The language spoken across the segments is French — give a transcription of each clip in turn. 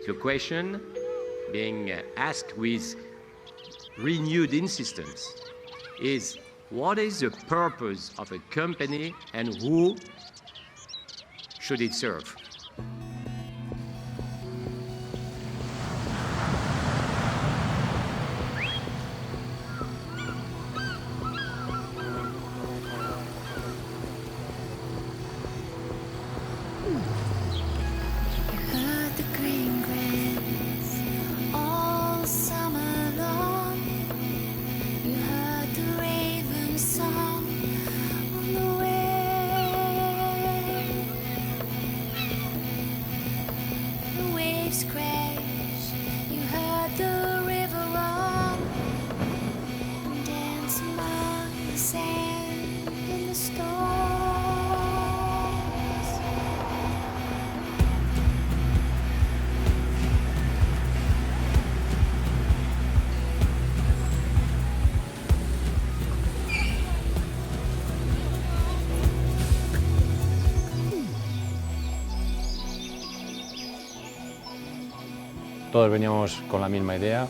The question being asked with renewed insistence is, what is the purpose of a company and who should it serve? Todos veníamos con la misma idea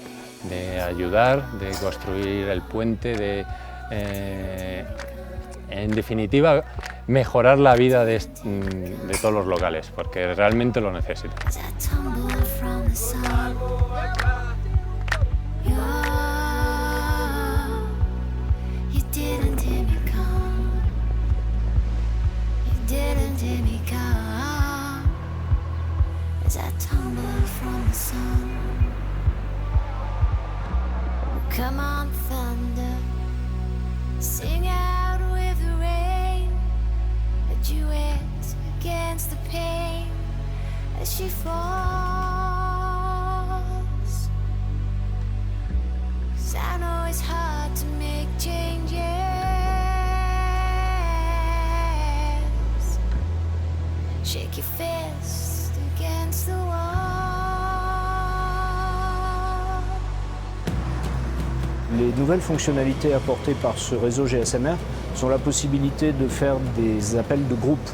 de ayudar, de construir el puente, en definitiva, mejorar la vida de todos los locales, porque realmente lo necesitan. Come on, thunder, sing out with the rain, a duet against the pain as she falls. 'Cause I know it's hard to make changes. Shake your fist against the wall. Les nouvelles fonctionnalités apportées par ce réseau GSMR sont la possibilité de faire des appels de groupe.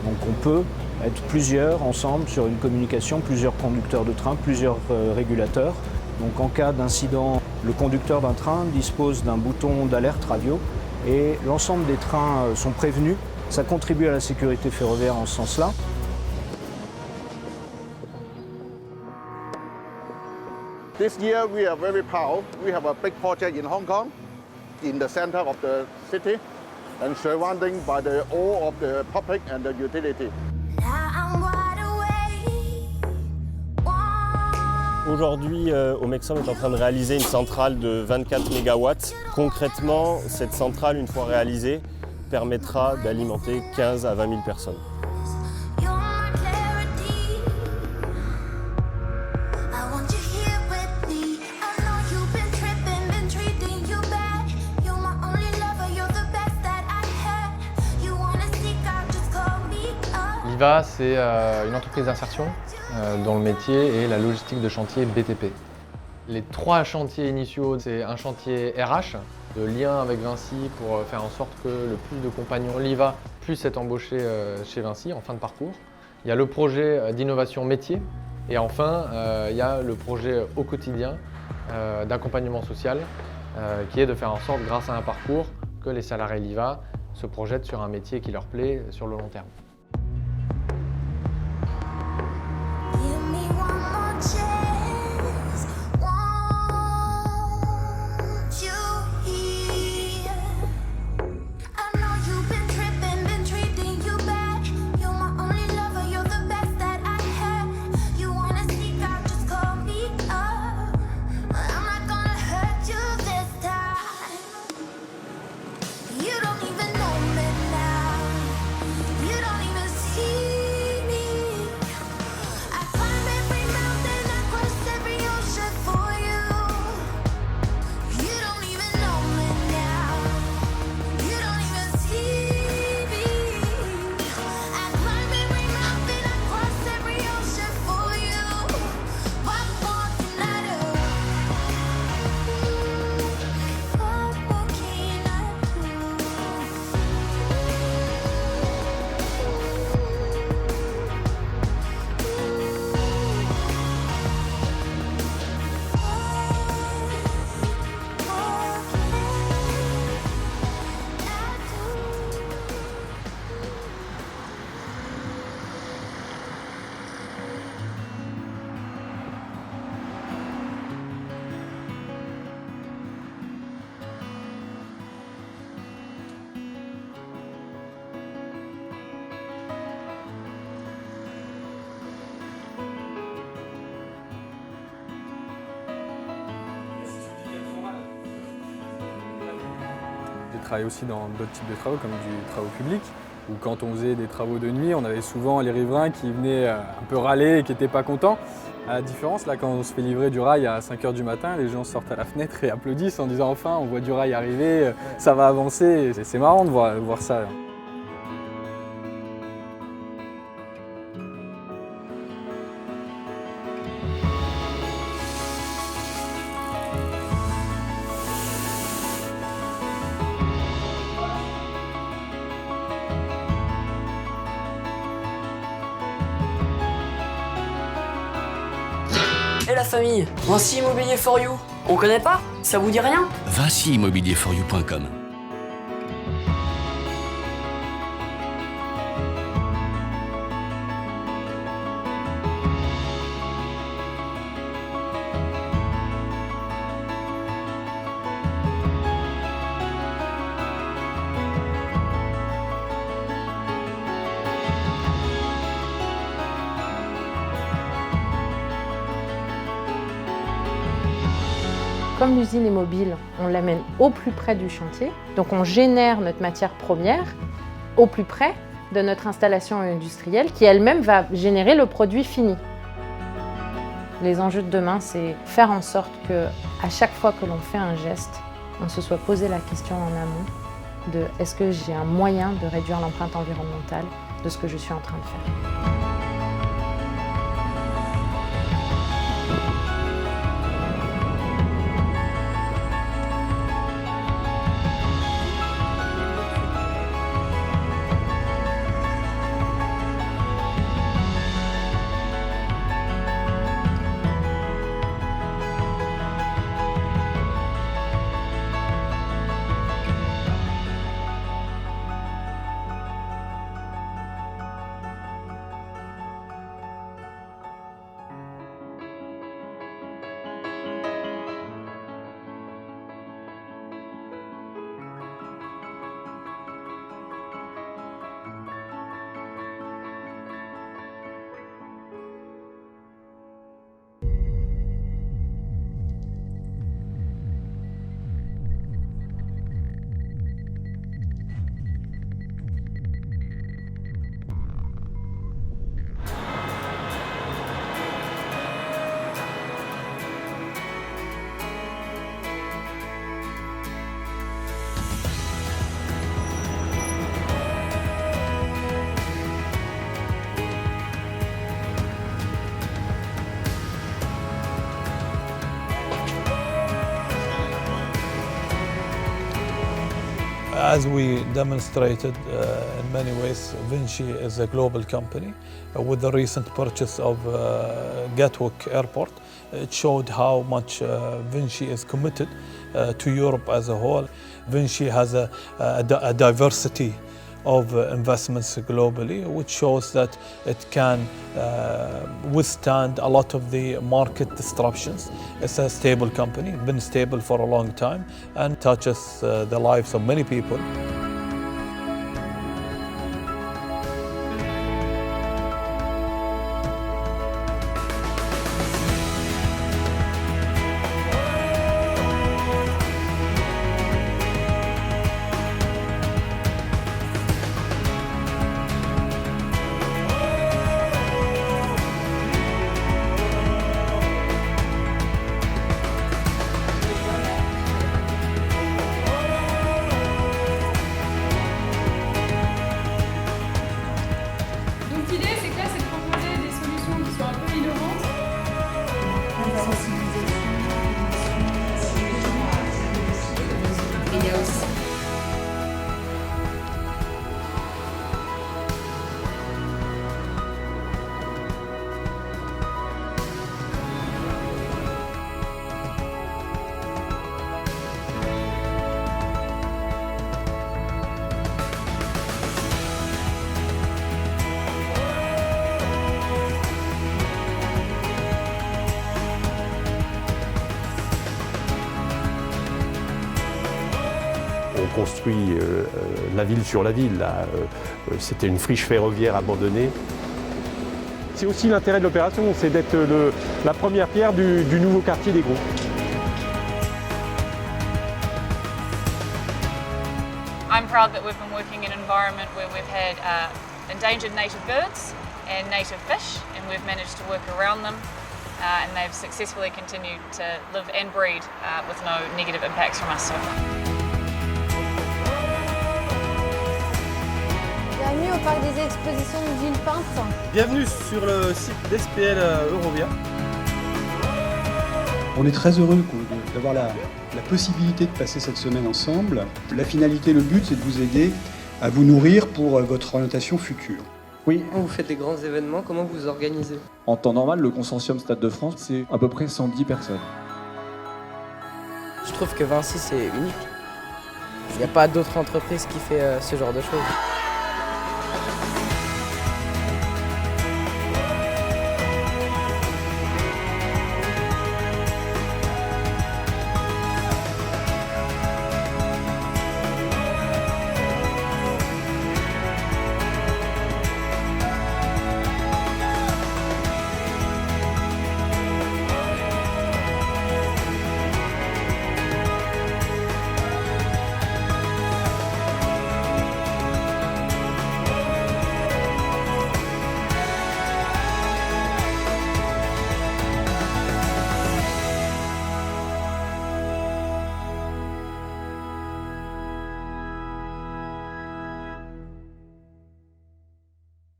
Donc on peut être plusieurs ensemble sur une communication, plusieurs conducteurs de train, plusieurs régulateurs. Donc en cas d'incident, le conducteur d'un train dispose d'un bouton d'alerte radio et l'ensemble des trains sont prévenus. Ça contribue à la sécurité ferroviaire en ce sens-là. This year we are very proud. We have a big project in Hong Kong, in the center of the city, and surrounding by all of the public and the utility. Aujourd'hui, Omexom est en train de réaliser une centrale de 24 MW. Concrètement, cette centrale, une fois réalisée, permettra d'alimenter 15 à 20 000 personnes. Liva, c'est une entreprise d'insertion dans le métier et la logistique de chantier BTP. Les 3 chantiers initiaux, c'est un chantier RH, de lien avec Vinci pour faire en sorte que le plus de compagnons Liva puissent être embauchés chez Vinci en fin de parcours. Il y a le projet d'innovation métier et enfin il y a le projet au quotidien d'accompagnement social qui est de faire en sorte, grâce à un parcours, que les salariés Liva se projettent sur un métier qui leur plaît sur le long terme. You don't even know me now. You don't travaillé aussi dans d'autres types de travaux, comme du travaux public, où quand on faisait des travaux de nuit, on avait souvent les riverains qui venaient un peu râler et qui n'étaient pas contents. À la différence, là, quand on se fait livrer du rail à 5 h du matin, les gens sortent à la fenêtre et applaudissent en disant « Enfin, on voit du rail arriver, ça va avancer ». C'est marrant de voir ça. Et la famille, Vinci Immobilier for You, on connaît pas? Ça vous dit rien? VinciImmobilierforyou.com. Comme l'usine est mobile, on l'amène au plus près du chantier. Donc on génère notre matière première au plus près de notre installation industrielle qui elle-même va générer le produit fini. Les enjeux de demain, c'est faire en sorte qu'à chaque fois que l'on fait un geste, on se soit posé la question en amont de est-ce que j'ai un moyen de réduire l'empreinte environnementale de ce que je suis en train de faire. As we demonstrated in many ways, Vinci is a global company. With the recent purchase of Gatwick Airport, it showed how much Vinci is committed to Europe as a whole. Vinci has a diversity of investments globally, which shows that it can withstand a lot of the market disruptions. It's a stable company, been stable for a long time, and touches the lives of many people. On construit la ville sur la ville. C'était une friche ferroviaire abandonnée. C'est aussi l'intérêt de l'opération, c'est d'être la première pierre du nouveau quartier des Gros. proud that we've been working in an environment where we've had endangered native birds and native fish, and we've managed to work around them, and they've successfully continued to live and breed with no negative impacts from us so far. Bienvenue au parc des expositions de Villepinte. Bienvenue sur le site d'SPL Eurovia. On est très heureux d'avoir la possibilité de passer cette semaine ensemble. La finalité, le but, c'est de vous aider à vous nourrir pour votre orientation future. Oui. Vous faites des grands événements, comment vous vous organisez? En temps normal, le consortium Stade de France, c'est à peu près 110 personnes. Je trouve que Vinci, c'est unique. Il n'y a pas d'autre entreprise qui fait ce genre de choses.